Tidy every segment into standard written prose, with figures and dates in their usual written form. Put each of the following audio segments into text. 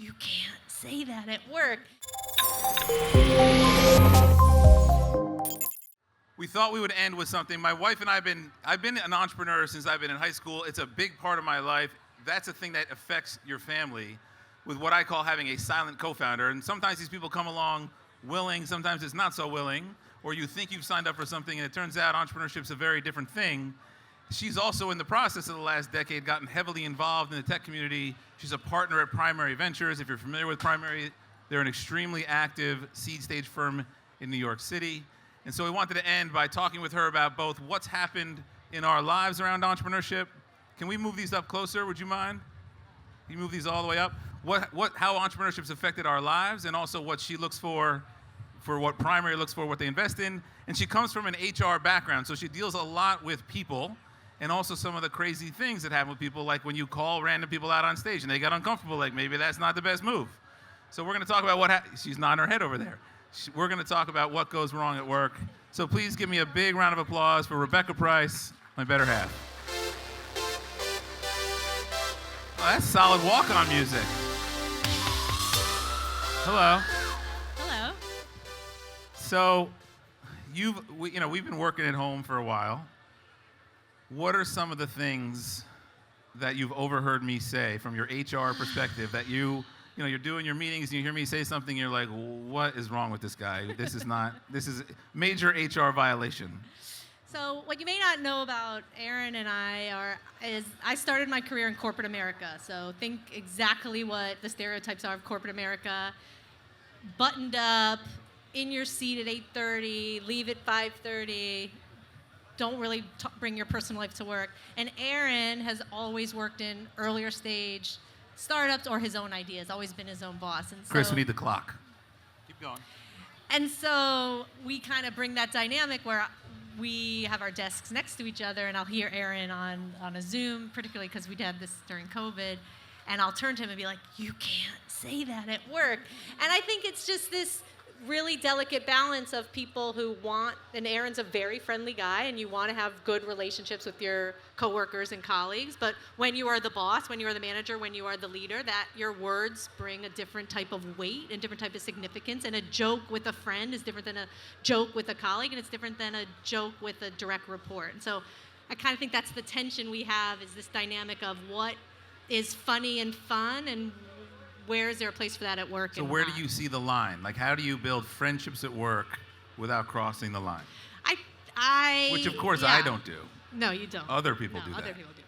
you can't say that at work. We thought we would end with something. My wife and I've been an entrepreneur since I've been in high school. It's a big part of my life. That's a thing that affects your family with what I call having a silent co-founder. And sometimes these people come along willing, sometimes it's not so willing, or you think you've signed up for something and it turns out entrepreneurship's a very different thing. She's also in the process of the last decade gotten heavily involved in the tech community. She's a partner at Primary Ventures. If you're familiar with Primary, they're an extremely active seed stage firm in New York City. And so we wanted to end by talking with her about both what's happened in our lives around entrepreneurship. Can we move these up closer? Would you mind? Can you move these all the way up? How entrepreneurship's affected our lives, and also what she looks for what Primary looks for, what they invest in. And she comes from an HR background, so she deals a lot with people, and also some of the crazy things that happen with people, like when you call random people out on stage and they get uncomfortable, like maybe that's not the best move. So we're going to talk about she's nodding her head over there. We're going to talk about what goes wrong at work. So please give me a big round of applause for Rebecca Price, my better half. Oh, that's solid walk-on music. Hello. Hello. So we've been working at home for a while. What are some of the things that you've overheard me say from your HR perspective that you're doing your meetings and you hear me say something and you're like, what is wrong with this guy? This is major HR violation. So what you may not know about Aaron and I is I started my career in corporate America. So think exactly what the stereotypes are of corporate America. Buttoned up, in your seat at 8:30, leave at 5:30. Don't really bring your personal life to work. And Aaron has always worked in earlier stage startups or his own ideas, always been his own boss. And so, Chris, we need the clock. Keep going. And so we kind of bring that dynamic where we have our desks next to each other, and I'll hear Aaron on a Zoom, particularly because we did this during COVID, and I'll turn to him and be like, you can't say that at work. And I think it's just this really delicate balance of people who want, and Aaron's a very friendly guy, and you want to have good relationships with your coworkers and colleagues, but when you are the boss, when you are the manager, when you are the leader, that your words bring a different type of weight and different type of significance, and a joke with a friend is different than a joke with a colleague, and it's different than a joke with a direct report. And so I kind of think that's the tension we have, is this dynamic of what is funny and fun, and where is there a place for that at work? So where do you see the line? Like, how do you build friendships at work without crossing the line? Which, of course, I don't do. No, you don't. Other people do that. Other people do.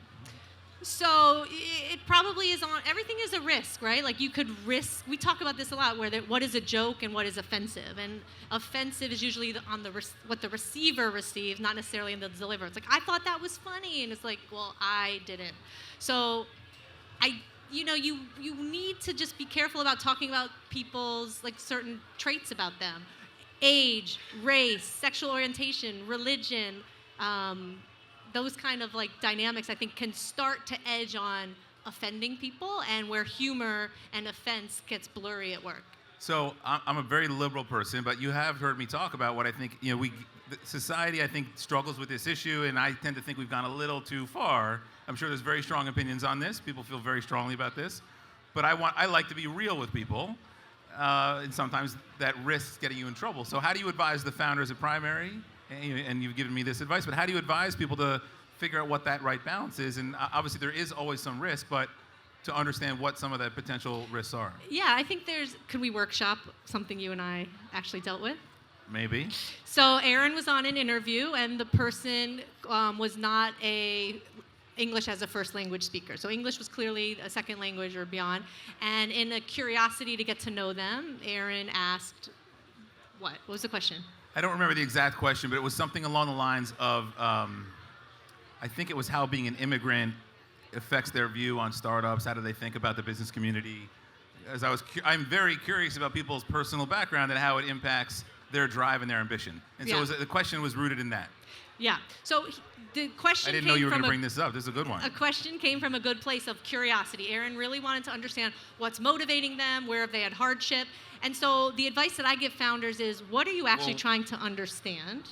So it probably is on, everything is a risk, right? Like you could risk, we talk about this a lot, where what is a joke and what is offensive. And offensive is usually on what the receiver receives, not necessarily in the deliverer. It's like, I thought that was funny. And it's like, well, I didn't. So you need to just be careful about talking about people's like certain traits about them. Age, race, sexual orientation, religion, those kind of like dynamics I think can start to edge on offending people, and where humor and offense gets blurry at work. So I'm a very liberal person, but you have heard me talk about what I think, society I think struggles with this issue, and I tend to think we've gone a little too far. I'm sure there's very strong opinions on this. People feel very strongly about this. But I like to be real with people. And sometimes that risks getting you in trouble. So how do you advise the founders at Primary? And you've given me this advice, but how do you advise people to figure out what that right balance is? And obviously there is always some risk, but to understand what some of the potential risks are. Yeah, I think could we workshop something you and I actually dealt with? Maybe. So Aaron was on an interview, and the person was not English as a first language speaker. So English was clearly a second language or beyond. And in a curiosity to get to know them, Aaron asked, what? What was the question? I don't remember the exact question, but it was something along the lines of, I think it was how being an immigrant affects their view on startups. How do they think about the business community? As I'm very curious about people's personal background and how it impacts their drive and their ambition. And so the question was rooted in that. Yeah. So the question I didn't know you were going to bring this up. This is a good one. A question came from a good place of curiosity. Aaron really wanted to understand what's motivating them, where have they had hardship. And so the advice that I give founders is, what are you actually trying to understand?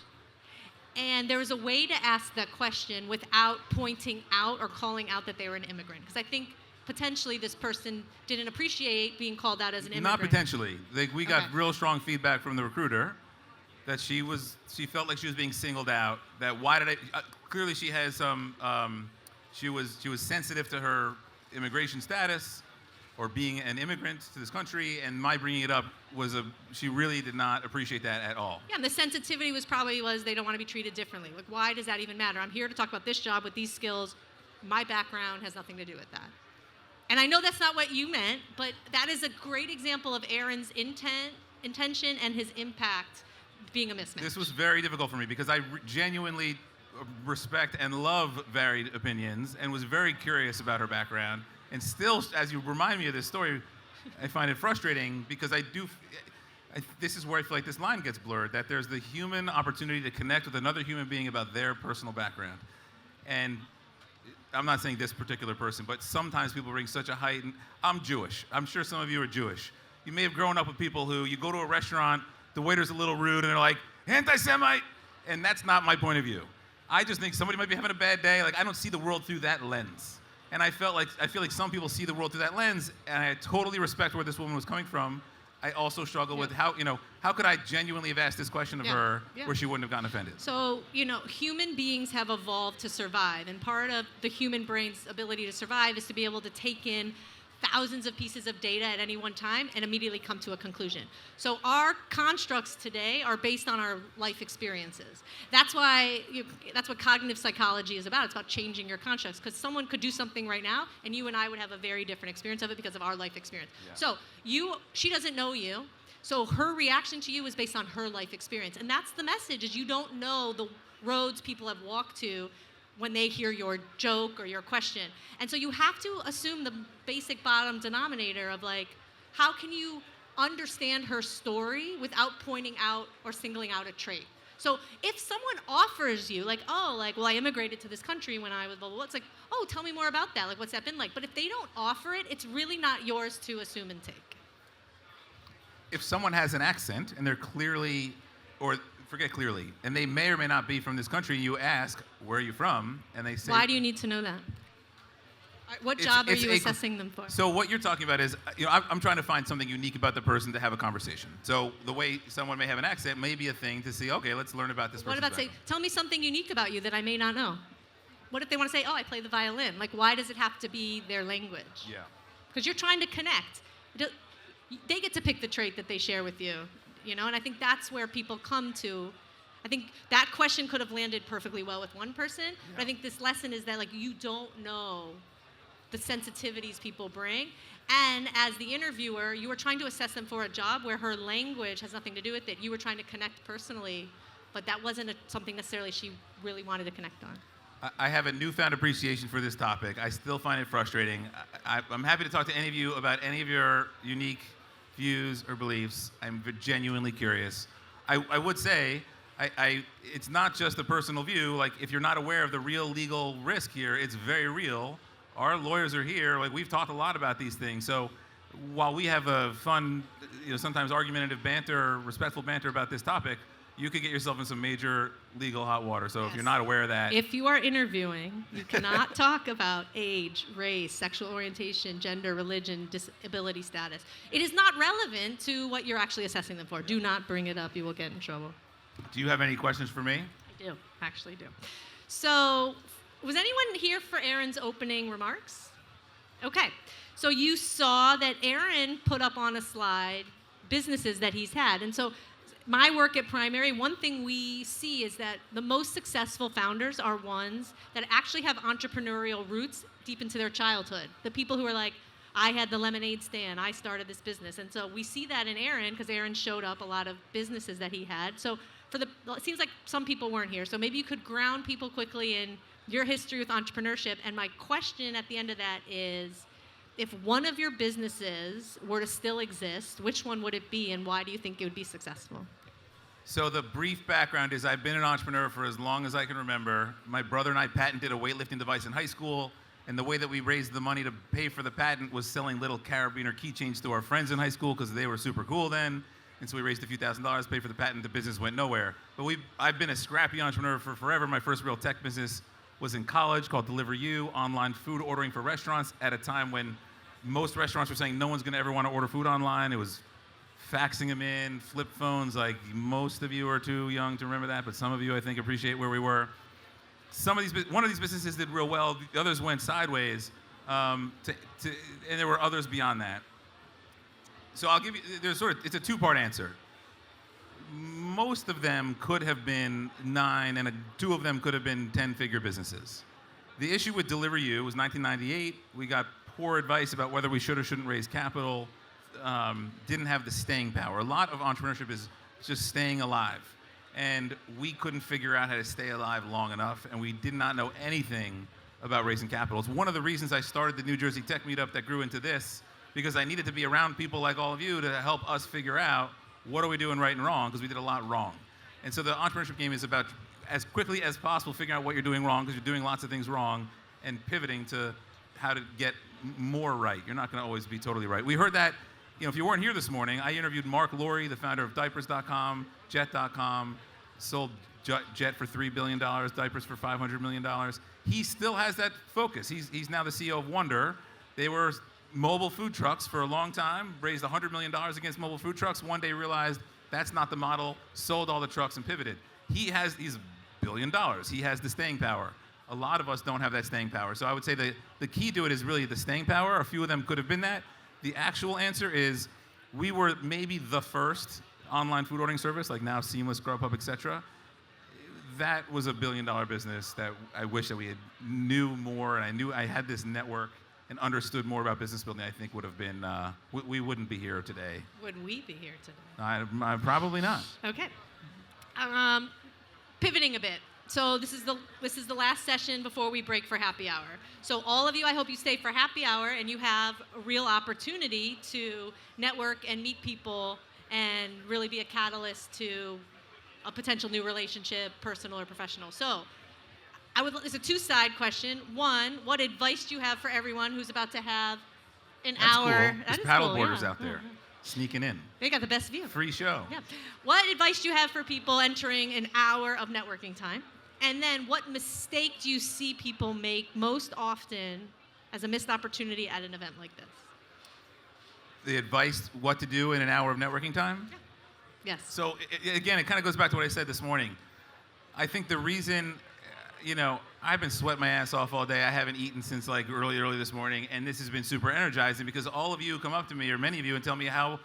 And there was a way to ask that question without pointing out or calling out that they were an immigrant. Because I think potentially this person didn't appreciate being called out as an immigrant. Not potentially. Like, we got Okay. real strong feedback from the recruiter that she felt like she was being singled out. That why did clearly she has some, she was sensitive to her immigration status or being an immigrant to this country, and my bringing it up she really did not appreciate that at all. Yeah, and the sensitivity was they don't want to be treated differently. Like, why does that even matter? I'm here to talk about this job with these skills. My background has nothing to do with that. And I know that's not what you meant, but that is a great example of Aaron's intention and his impact being a mismatch. This was very difficult for me because I genuinely respect and love varied opinions and was very curious about her background. And still, as you remind me of this story, I find it frustrating because this is where I feel like this line gets blurred, that there's the human opportunity to connect with another human being about their personal background. And I'm not saying this particular person, but sometimes people bring such a heightened, I'm Jewish. I'm sure some of you are Jewish. You may have grown up with people who, you go to a restaurant, the waiter's a little rude, and they're like, anti-Semite, and that's not my point of view. I just think somebody might be having a bad day. Like, I don't see the world through that lens. And I feel like some people see the world through that lens, and I totally respect where this woman was coming from. I also struggle with how could I genuinely have asked this question of her where she wouldn't have gotten offended? So, human beings have evolved to survive, and part of the human brain's ability to survive is to be able to take in thousands of pieces of data at any one time and immediately come to a conclusion. So our constructs today are based on our life experiences. That's what cognitive psychology is about. It's about changing your constructs, because someone could do something right now and you and I would have a very different experience of it because of our life experience. Yeah. So she doesn't know you, so her reaction to you is based on her life experience. And that's the message, is you don't know the roads people have walked to when they hear your joke or your question. And so you have to assume the basic bottom denominator of, like, how can you understand her story without pointing out or singling out a trait? So if someone offers you, like, well, I immigrated to this country when I was blah, blah, blah, it's like, oh, tell me more about that. Like, what's that been like? But if they don't offer it, it's really not yours to assume and take. If someone has an accent and they're clearly, or forget clearly, and they may or may not be from this country, you ask, where are you from? And they say... Why do you need to know that? What job are you assessing them for? So what you're talking about is, I'm trying to find something unique about the person to have a conversation. So the way someone may have an accent may be a thing to see, okay, let's learn about this person. What about say, tell me something unique about you that I may not know? What if they want to say, oh, I play the violin? Like, why does it have to be their language? Yeah. Because you're trying to connect. They get to pick the trait that they share with you. And I think that's where people come to. I think that question could have landed perfectly well with one person, but I think this lesson is that, like, you don't know the sensitivities people bring. And as the interviewer, you were trying to assess them for a job where her language has nothing to do with it. You were trying to connect personally, but that wasn't something necessarily she really wanted to connect on. I have a newfound appreciation for this topic. I still find it frustrating. I'm happy to talk to any of you about any of your unique views or beliefs. I'm genuinely curious. I would say, it's not just a personal view. Like, if you're not aware of the real legal risk here, it's very real. Our lawyers are here. Like, we've talked a lot about these things. So while we have a fun, sometimes argumentative banter, respectful banter about this topic, you could get yourself in some major legal hot water. So if you're not aware of that. If you are interviewing, you cannot talk about age, race, sexual orientation, gender, religion, disability status. It is not relevant to what you're actually assessing them for. Do not bring it up. You will get in trouble. Do you have any questions for me? I do, actually do. So, was anyone here for Aaron's opening remarks? Okay. So you saw that Aaron put up on a slide businesses that he's had. And so my work at Primary, one thing we see is that the most successful founders are ones that actually have entrepreneurial roots deep into their childhood. The people who are like, I had the lemonade stand, I started this business. And so we see that in Aaron, because Aaron showed up a lot of businesses that he had. So it seems like some people weren't here. So maybe you could ground people quickly in your history with entrepreneurship. And my question at the end of that is, if one of your businesses were to still exist, which one would it be, and why do you think it would be successful? So the brief background is, I've been an entrepreneur for as long as I can remember. My brother and I patented a weightlifting device in high school, and the way that we raised the money to pay for the patent was selling little carabiner keychains to our friends in high school because they were super cool then. And so we raised a few $1,000s, paid for the patent. The business went nowhere. But I've been a scrappy entrepreneur for forever. My first real tech business was in college called Deliver You, online food ordering for restaurants at a time when most restaurants were saying no one's going to ever want to order food online. It was faxing them in, flip phones. Like most of you are too young to remember that, but some of you I think appreciate where we were. One of these businesses did real well. The others went sideways, and there were others beyond that. So I'll give you. It's a two-part answer. Most of them could have been 9, and 2 of them could have been 10-figure businesses. The issue with Deliver You was 1998. We got poor advice about whether we should or shouldn't raise capital. Didn't have the staying power. A lot of entrepreneurship is just staying alive. And we couldn't figure out how to stay alive long enough, and we did not know anything about raising capital. It's one of the reasons I started the New Jersey Tech Meetup that grew into this, because I needed to be around people like all of you to help us figure out what are we doing right and wrong, because we did a lot wrong. And so the entrepreneurship game is about, as quickly as possible, figuring out what you're doing wrong, because you're doing lots of things wrong, and pivoting to how to get more right. You're not going to always be totally right. We heard that, if you weren't here this morning, I interviewed Mark Laurie, the founder of Diapers.com, Jet.com, sold Jet for $3 billion, Diapers for $500 million. He still has that focus. He's now the CEO of Wonder. They were mobile food trucks for a long time, raised $100 million against mobile food trucks. One day realized that's not the model, sold all the trucks and pivoted. He's $1 billion. He has the staying power. A lot of us don't have that staying power. So I would say the key to it is really the staying power. A few of them could have been that. The actual answer is we were maybe the first online food ordering service, like now Seamless, Grubhub, etc. That was a $1 billion business that I wish that we had knew more, and I knew I had this network and understood more about business building. I think would have been, we wouldn't be here today. Would we be here today? I probably not. Okay. Pivoting a bit. So this is the last session before we break for happy hour. So all of you, I hope you stay for happy hour and you have a real opportunity to network and meet people and really be a catalyst to a potential new relationship, personal or professional. So it's a two-side question. One, what advice do you have for everyone who's about to have an hour? Cool. There's paddle boarders out there sneaking in. They got the best view. Free show. Yeah. What advice do you have for people entering an hour of networking time? And then what mistake do you see people make most often as a missed opportunity at an event like this? The advice, what to do in an hour of networking time? Yeah. Yes. So again, it kind of goes back to what I said this morning. I think the reason, I've been sweating my ass off all day. I haven't eaten since like early this morning, and this has been super energizing because all of you come up to me, or many of you, and tell me how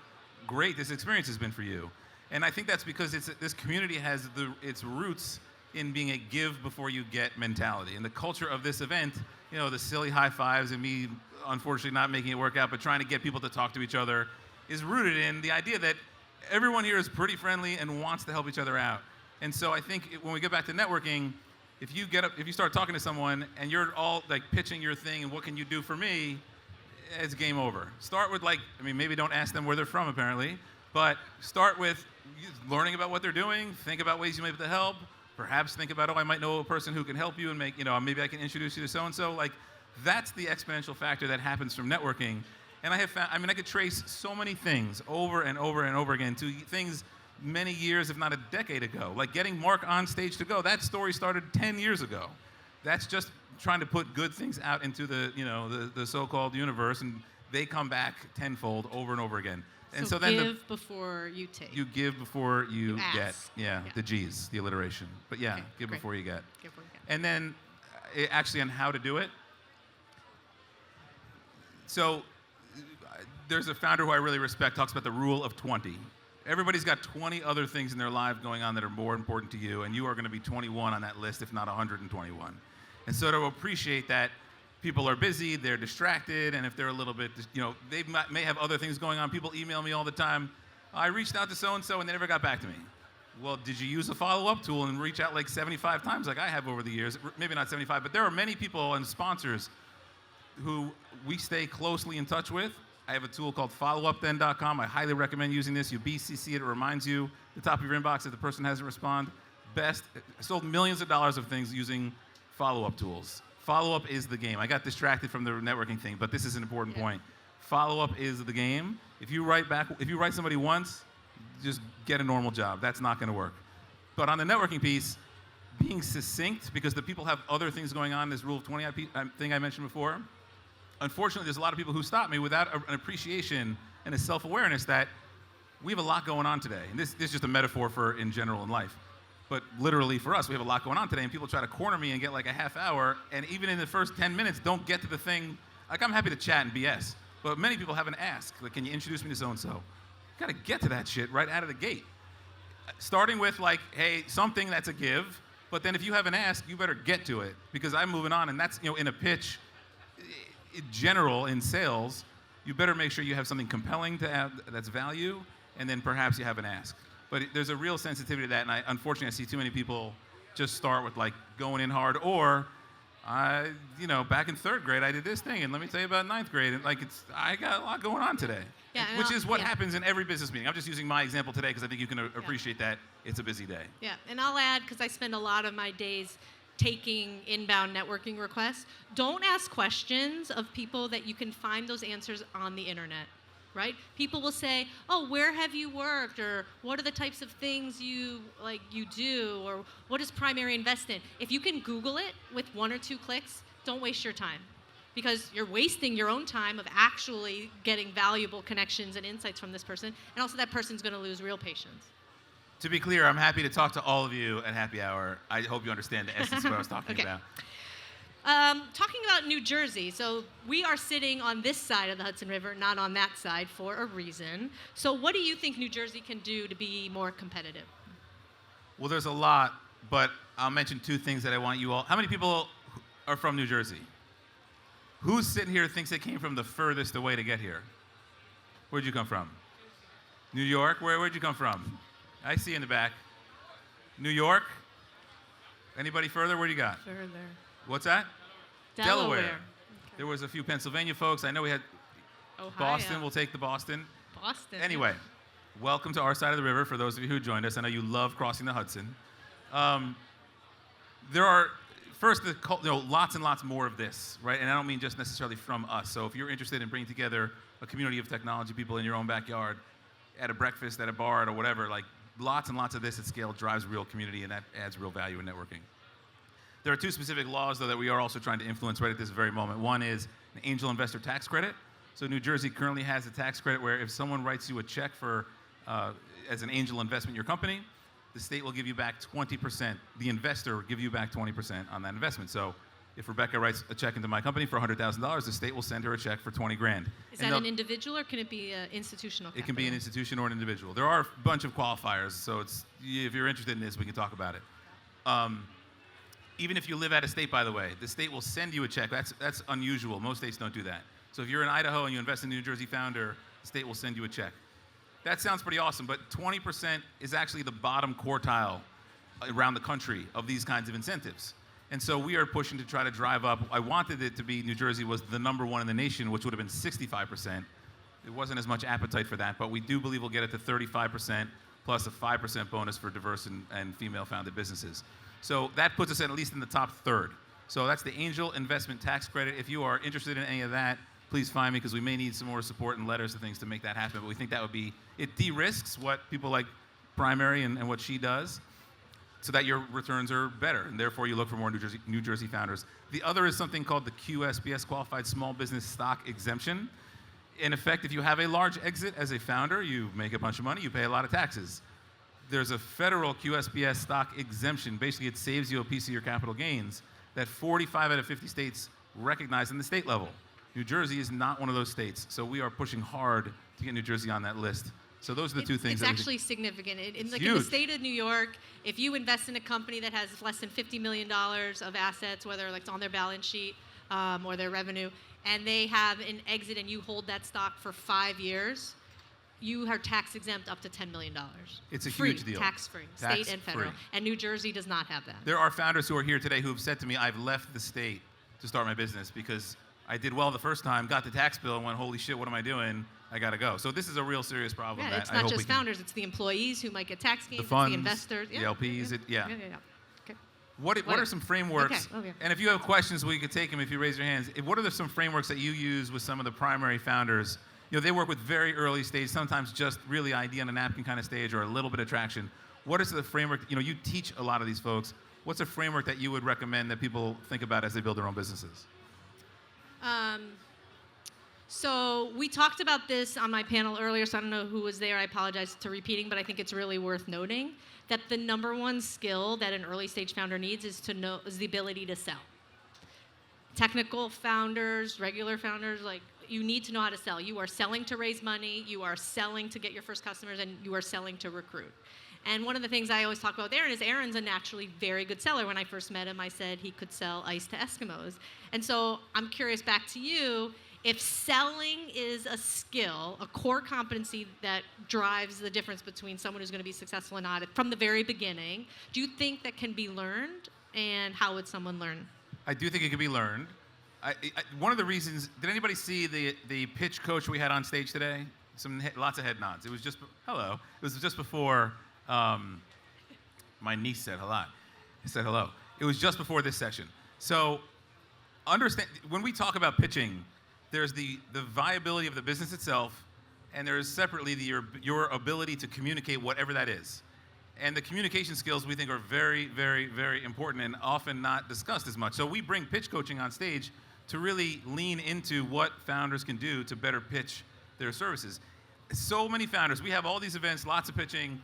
great this experience has been for you. And I think that's because this community has its roots in being a give before you get mentality. And the culture of this event, the silly high fives and me unfortunately not making it work out, but trying to get people to talk to each other, is rooted in the idea that everyone here is pretty friendly and wants to help each other out. And so I think when we get back to networking, if you start talking to someone and you're all like pitching your thing and what can you do for me, it's game over. Start with maybe don't ask them where they're from apparently, but start with learning about what they're doing, think about ways you might be able to help, perhaps think about, I might know a person who can help you and maybe I can introduce you to so-and-so. That's the exponential factor that happens from networking. And I have found, I could trace so many things over and over and over again to things many years, if not a decade ago. Like getting Mark on stage to go. That story started 10 years ago. That's just trying to put good things out into the so-called universe, and they come back tenfold over and over again. And so then give before you take. You give before you get. Ask. Yeah, the G's, the alliteration. But yeah, okay, give great. before you get. Give before you get. And then actually on how to do it. So there's a founder who I really respect, talks about the rule of 20. Everybody's got 20 other things in their life going on that are more important to you, and you are going to be 21 on that list, if not 121. And so to appreciate that people are busy, they're distracted, and if they're a little bit, they may have other things going on. People email me all the time. I reached out to so-and-so, and they never got back to me. Well, did you use a follow-up tool and reach out 75 times like I have over the years? Maybe not 75, but there are many people and sponsors who we stay closely in touch with. I have a tool called followupthen.com. I highly recommend using this. You BCC it reminds you the top of your inbox if the person hasn't responded. I sold millions of dollars of things using follow-up tools. Follow-up is the game. I got distracted from the networking thing, but this is an important point. Follow-up is the game. If you write somebody once, just get a normal job. That's not going to work. But on the networking piece, being succinct, because the people have other things going on, this rule of 20 thing I mentioned before. Unfortunately, there's a lot of people who stop me without an appreciation and a self-awareness that we have a lot going on today. And this is just a metaphor for in general in life. But literally for us, we have a lot going on today, and people try to corner me and get like a half hour, and even in the first 10 minutes, don't get to the thing. Like, I'm happy to chat and BS, but many people have an ask. Like, can you introduce me to so-and-so? You gotta get to that shit right out of the gate. Starting with like, hey, something that's a give, but then if you have an ask, you better get to it, because I'm moving on, and that's, in a pitch, in general, in sales, you better make sure you have something compelling to add that's value, and then perhaps you have an ask. But there's a real sensitivity to that, and unfortunately, I see too many people just start with like going in hard, or, back in 3rd grade, I did this thing, and let me tell you about 9th grade, and like, I got a lot going on today. Yeah, which is what happens in every business meeting. I'm just using my example today because I think you can appreciate that it's a busy day. Yeah, and I'll add, because I spend a lot of my days taking inbound networking requests, don't ask questions of people that you can find those answers on the internet. Right? People will say, oh, where have you worked? Or what are the types of things you do? Or what does primary invest in? If you can Google it with 1 or 2 clicks, don't waste your time. Because you're wasting your own time of actually getting valuable connections and insights from this person. And also that person's going to lose real patience. To be clear, I'm happy to talk to all of you at happy hour. I hope you understand the essence of what I was talking about. Talking about New Jersey, so we are sitting on this side of the Hudson River, not on that side, for a reason. So what do you think New Jersey can do to be more competitive? Well, there's a lot, but I'll mention 2 things that I want you all. How many people are from New Jersey? Who's sitting here thinks they came from the furthest away to get here? Where'd you come from? New York? Where'd you come from? I see in the back. New York? Anybody further? Where do you got? Further. What's that? Delaware. Okay. There was a few Pennsylvania folks. I know we had Ohio. Boston. We'll take the Boston. Boston. Anyway, welcome to our side of the river for those of you who joined us. I know you love crossing the Hudson. There are, first, lots and lots more of this, right? And I don't mean just necessarily from us. So if you're interested in bringing together a community of technology people in your own backyard, at a breakfast, at a bar, or whatever, like lots and lots of this at scale drives real community, and that adds real value in networking. There are 2 specific laws, though, that we are also trying to influence right at this very moment. One is an angel investor tax credit. So New Jersey currently has a tax credit where if someone writes you a check for as an angel investment in your company, the state will give you back 20%. The investor will give you back 20% on that investment. So if Rebecca writes a check into my company for $100,000, the state will send her a check for 20 grand. Is that an individual, or can it be institutional capital? It can be an institution or an individual. There are a bunch of qualifiers, so if you're interested in this, we can talk about it. Even if you live out of state, by the way, the state will send you a check. That's unusual. Most states don't do that. So if you're in Idaho and you invest in a New Jersey founder, the state will send you a check. That sounds pretty awesome, but 20% is actually the bottom quartile around the country of these kinds of incentives. And so we are pushing to try to drive up. I wanted it to be New Jersey was the #1 in the nation, which would have been 65%. There wasn't as much appetite for that, but we do believe we'll get it to 35% plus a 5% bonus for diverse and female-founded businesses. So that puts us at least in the top 3rd. So that's the Angel Investment Tax Credit. If you are interested in any of that, please find me, because we may need some more support and letters and things to make that happen. But we think that would be, it de-risks what people like Primary and what she does, so that your returns are better, and therefore you look for more New Jersey founders. The other is something called the QSBS, Qualified Small Business Stock Exemption. In effect, if you have a large exit as a founder, you make a bunch of money, you pay a lot of taxes. There's a federal QSBS stock exemption. Basically, it saves you a piece of your capital gains that 45 out of 50 states recognize in the state level. New Jersey is not one of those states, so we are pushing hard to get New Jersey on that list. So those are the 2 things. It's actually significant. In the state of New York, if you invest in a company that has less than $50 million of assets, whether it's on their balance sheet or their revenue, and they have an exit and you hold that stock for 5 years, you are tax exempt up to $10 million. It's a huge deal. Tax-free, state and federal. And New Jersey does not have that. There are founders who are here today who have said to me, I've left the state to start my business because I did well the first time, got the tax bill, and went, holy shit, what am I doing? I got to go. So this is a real serious problem. Yeah, it's not just founders, it's the employees who might get tax gains, the funds, it's the investors. The LPs. Yeah. Okay. What are some frameworks? Okay. And if you have questions, we could take them if you raise your hands. What are some frameworks that you use with some of the primary founders? They work with very early stage, sometimes just really idea on a napkin kind of stage or a little bit of traction. What is the framework? You teach a lot of these folks. what's a framework that you would recommend that people think about as they build their own businesses? So we talked about this on my panel earlier, so I don't know who was there. I apologize to repeating, but I think it's really worth noting that the number one skill that an early stage founder needs is the ability to sell. Technical founders, regular founders, like you need to know how to sell. You are selling to raise money, you are selling to get your first customers, and you are selling to recruit. And one of the things I always talk about with Aaron is Aaron's a naturally very good seller. When I first met him, I said he could sell ice to Eskimos. And so I'm curious back to you, if selling is a skill, a core competency that drives the difference between someone who's going to be successful and not from the very beginning, do you think that can be learned, and how would someone learn? I do think it can be learned. One of the reasons, did anybody see the pitch coach we had on stage today? Lots of head nods. It was just, hello. It was just before my niece said hello. It was just before this session. So understand, when we talk about pitching, there's the viability of the business itself, and there's separately your ability to communicate whatever that is. And the communication skills we think are very, very, very important and often not discussed as much. So we bring pitch coaching on stage to really lean into what founders can do to better pitch their services. So many founders, we have all these events, lots of pitching.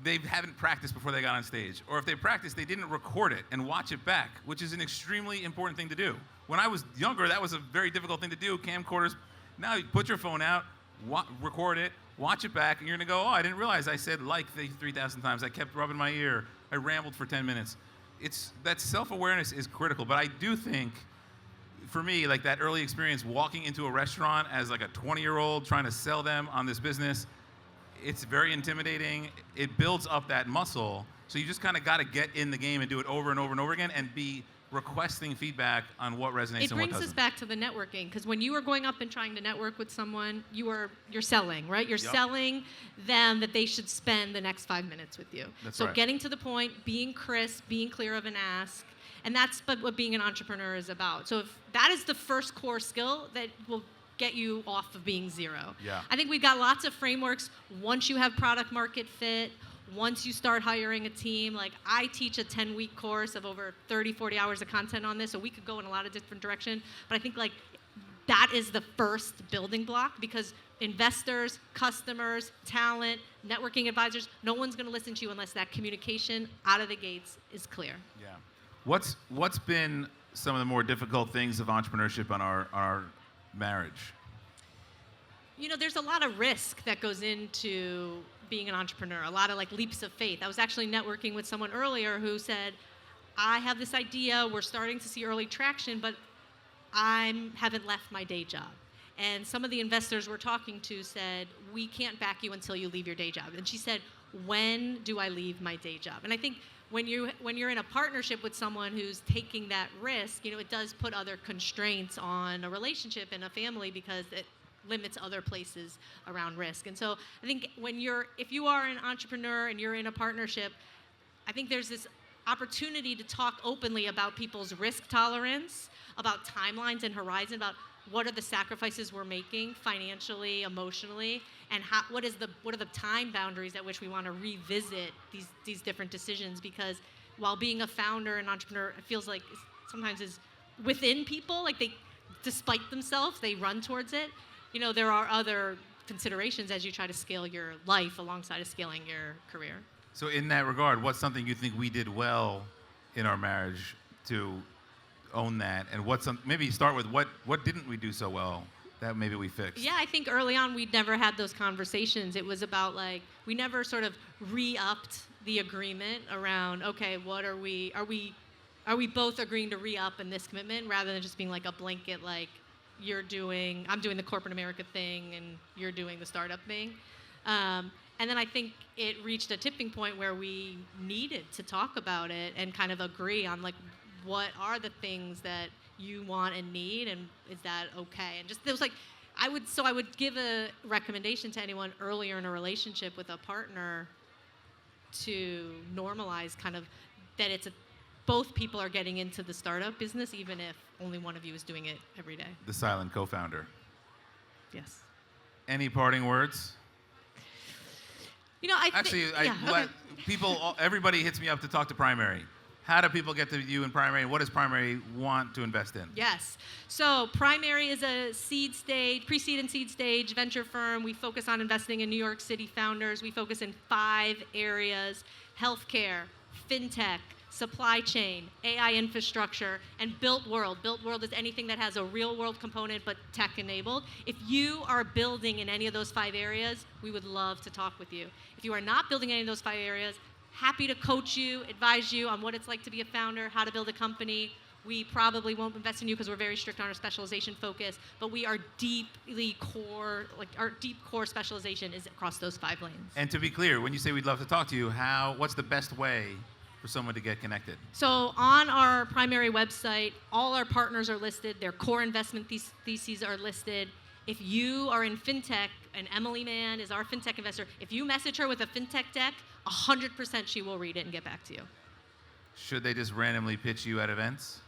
They haven't practiced before they got on stage. Or if they practiced, they didn't record it and watch it back, which is an extremely important thing to do. When I was younger, that was a very difficult thing to do, camcorders. Now you put your phone out, record it, watch it back, and you're gonna go, oh, I didn't realize I said like 3,000 times. I kept rubbing my ear. I rambled for 10 minutes. That self-awareness is critical, but I do think, for me, like that early experience walking into a restaurant as like a 20-year-old trying to sell them on this business, it's very intimidating. It builds up that muscle. So you just kind of got to get in the game and do it over and over and over again and be requesting feedback on what resonates and what doesn't. It brings us back to the networking, because when you are going up and trying to network with someone, you're selling, right? You're selling them that they should spend the next 5 minutes with you. That's so right. Getting to the point, being crisp, being clear of an ask, and that's what being an entrepreneur is about. So if that is the first core skill that will get you off of being zero. Yeah. I think we've got lots of frameworks. Once you have product market fit, once you start hiring a team, like I teach a 10-week course of over 30, 40 hours of content on this, so we could go in a lot of different directions. But I think like that is the first building block, because investors, customers, talent, networking advisors, no one's going to listen to you unless that communication out of the gates is clear. Yeah. What's been some of the more difficult things of entrepreneurship on our marriage? You know, there's a lot of risk that goes into being an entrepreneur, a lot of like leaps of faith. I was actually networking with someone earlier who said, I have this idea, we're starting to see early traction, but I haven't left my day job. And some of the investors we're talking to said, we can't back you until you leave your day job. And she said, when do I leave my day job? And I think when you're in a partnership with someone who's taking that risk, you know, it does put other constraints on a relationship and a family, because it limits other places around risk. And so I think if you are an entrepreneur and you're in a partnership, I think there's this opportunity to talk openly about people's risk tolerance, about timelines and horizon, about what are the sacrifices we're making financially, emotionally, and what are the time boundaries at which we want to revisit these different decisions. Because while being a founder and entrepreneur, it feels like sometimes is within people, like despite themselves, they run towards it. You know, there are other considerations as you try to scale your life alongside of scaling your career. So in that regard, what's something you think we did well in our marriage to own that? And maybe start with what didn't we do so well that maybe we fixed? Yeah, I think early on we'd never had those conversations. It was about like, we never sort of re-upped the agreement around, okay, what are we both agreeing to re-up in this commitment, rather than just being like a blanket, like, I'm doing the corporate America thing and you're doing the startup thing. And then I think it reached a tipping point where we needed to talk about it and kind of agree on like, what are the things that you want and need, and is that okay? And just, there was like, I would give a recommendation to anyone earlier in a relationship with a partner to normalize kind of that both people are getting into the startup business, even if only one of you is doing it every day. The silent co-founder. Yes. Any parting words? You know, everybody hits me up to talk to Primary. How do people get to you in Primary, and what does Primary want to invest in? Yes. So Primary is a pre-seed and seed stage venture firm. We focus on investing in New York City founders. We focus in 5 areas: healthcare, fintech, supply chain, AI infrastructure, and built world. Built world is anything that has a real world component but tech enabled. If you are building in any of those 5 areas, we would love to talk with you. If you are not building any of those 5 areas, happy to coach you, advise you on what it's like to be a founder, how to build a company. We probably won't invest in you because we're very strict on our specialization focus, but we are deeply core, like our deep core specialization is across those 5 lanes. And to be clear, when you say we'd love to talk to you, what's the best way for someone to get connected? So on our Primary website, all our partners are listed. Their core investment theses are listed. If you are in fintech, and Emily Mann is our fintech investor, if you message her with a fintech deck, 100% she will read it and get back to you. Should they just randomly pitch you at events?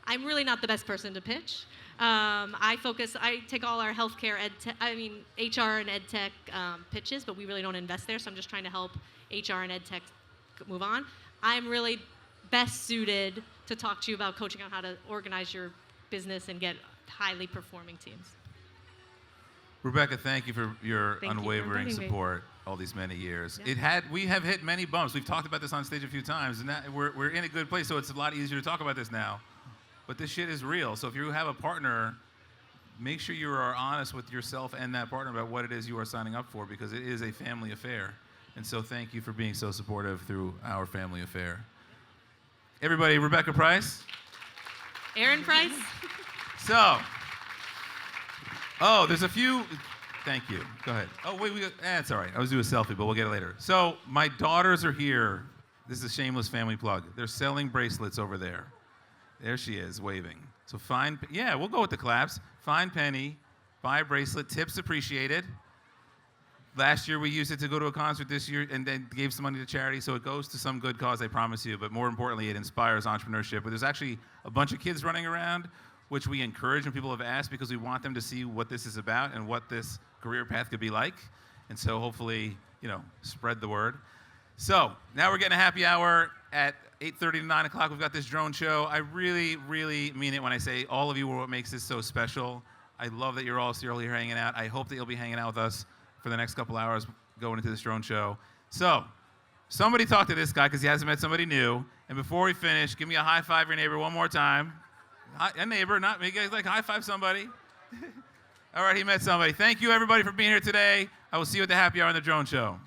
I'm really not the best person to pitch. I take all our healthcare, HR and ed tech pitches, but we really don't invest there, so I'm just trying to help HR and ed tech move on. I'm really best suited to talk to you about coaching on how to organize your business and get highly performing teams. Rebecca, thank you for your unwavering inviting me. support all these many years. Yeah. We have hit many bumps. We've talked about this on stage a few times, and we're in a good place, so it's a lot easier to talk about this now. But this shit is real. So if you have a partner, make sure you are honest with yourself and that partner about what it is you are signing up for, because it is a family affair. And so thank you for being so supportive through our family affair. Everybody, Rebecca Price. Aaron Price. So, there's a few. Thank you. Go ahead. Oh, wait, it's all right. I was doing a selfie, but we'll get it later. So, my daughters are here. This is a shameless family plug. They're selling bracelets over there. There she is, waving. So, we'll go with the claps. Find Penny, buy a bracelet, tips appreciated. Last year, we used it to go to a concert this year and then gave some money to charity, so it goes to some good cause, I promise you. But more importantly, it inspires entrepreneurship. But there's actually a bunch of kids running around, which we encourage when people have asked, because we want them to see what this is about and what this career path could be like. And so hopefully, spread the word. So now we're getting a happy hour at 8:30 to 9 o'clock. We've got this drone show. I really, really mean it when I say all of you are what makes this so special. I love that you're all still here hanging out. I hope that you'll be hanging out with us for the next couple hours going into this drone show. So, somebody talk to this guy because he hasn't met somebody new. And before we finish, give me a high five your neighbor one more time. A neighbor, not me. Guys, high five somebody. All right, he met somebody. Thank you, everybody, for being here today. I will see you at the happy hour on the drone show.